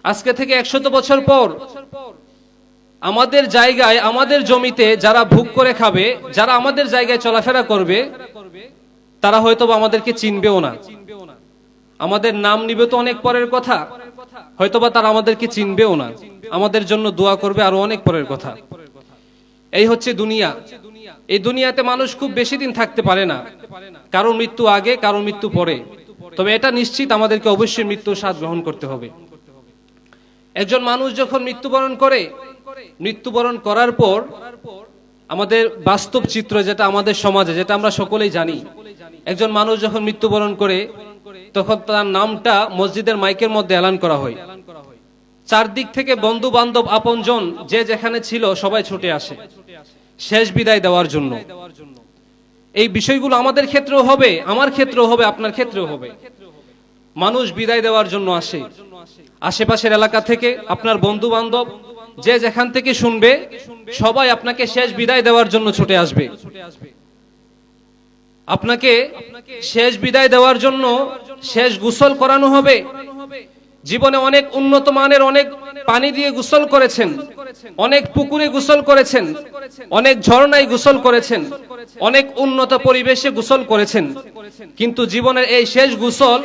আজকে থেকে 100 বছর পর আমাদের জায়গায়, আমাদের জমিতে যারা ভোগ করে খাবে, যারা আমাদের জায়গায় চলাফেরা করবে, তারা হয়তো আমাদেরকে চিনবেও না। আমাদের নাম নিবে তো অনেক পরের কথা, হয়তোবা তারা আমাদেরকে চিনবেও না, আমাদের জন্য দোয়া করবে আরো অনেক পরের কথা। এই হচ্ছে দুনিয়া। এই দুনিয়াতে মানুষ খুব বেশি দিন থাকতে পারে না, কারো মৃত্যু আগে, কারো মৃত্যু পরে। তবে এটা নিশ্চিত আমাদেরকে অবশ্যই মৃত্যুর স্বাদ গ্রহণ করতে হবে। একজন মানুষ যখন মৃত্যুবরণ করে, মৃত্যুবরণ করার পর আমাদের বাস্তব চিত্র যেটা আমাদের সমাজে, যেটা আমরা সকলেই জানি, একজন মানুষ যখন মৃত্যুবরণ করে তখন তার নামটা মসজিদের মাইকের মধ্যে এলান করা হয়। চারদিক থেকে বন্ধু বান্ধব আপনজন যে যেখানে ছিল সবাই ছুটে আসে শেষ বিদায় দেওয়ার জন্য। এই বিষয়গুলো আমাদের ক্ষেত্রেও হবে, আমার ক্ষেত্রেও হবে, আপনার ক্ষেত্রেও হবে। মানুষ বিদায় দেওয়ার জন্য আসে, আশেপাশের এলাকা থেকে আপনার বন্ধু বান্ধব যে যেখান থেকে শুনবে সবাই আপনাকে শেষ বিদায় দেওয়ার জন্য ছুটে আসবে। আপনাকে শেষ বিদায় দেওয়ার জন্য শেষ গোসল করানো হবে। জীবনে অনেক উন্নত মানের অনেক পানি দিয়ে গোসল করেছেন, অনেক পুকুরে গোসল করেছেন, অনেক ঝর্ণায় গোসল করেছেন, অনেক উন্নত পরিবেশে গোসল করেছেন, কিন্তু জীবনের এই শেষ গোসল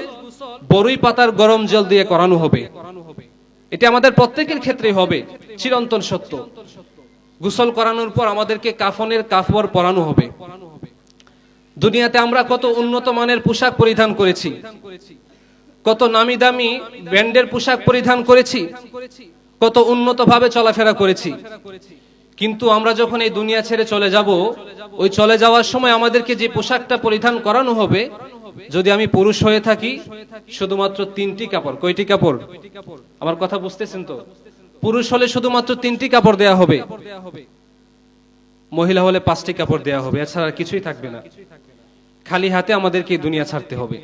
বরুই পাতার গরম জল দিয়ে করানো হবে। এটা আমাদের প্রত্যেকের ক্ষেত্রেই হবে, চিরন্তন সত্য। গোসল করানোর পর আমাদেরকে কাফনের কাপড় পরানো হবে। দুনিয়াতে আমরা কত উন্নত মানের পোশাক পরিধান করেছি, কত নামি দামি ব্র্যান্ডের পোশাক পরিধান করেছি, কত উন্নত ভাবে চলাফেরা করেছি, কিন্তু আমরা যখন এই দুনিয়া ছেড়ে চলে যাব, ওই চলে যাওয়ার সময় আমাদেরকে যে পোশাকটা পরিধান করানো হবে, যদি আমি পুরুষ হয়ে থাকি শুধুমাত্র 3টি কাপড়। কয়টি কাপড়? আমার কথা বুঝতেছেন তো? পুরুষ হলে শুধুমাত্র 3টি কাপড় দেয়া হবে, মহিলা হলে 5টি কাপড় দেয়া হবে, এছাড়া কিছুই থাকবে না। খালি হাতে আমাদেরকে দুনিয়া ছাড়তে হবে।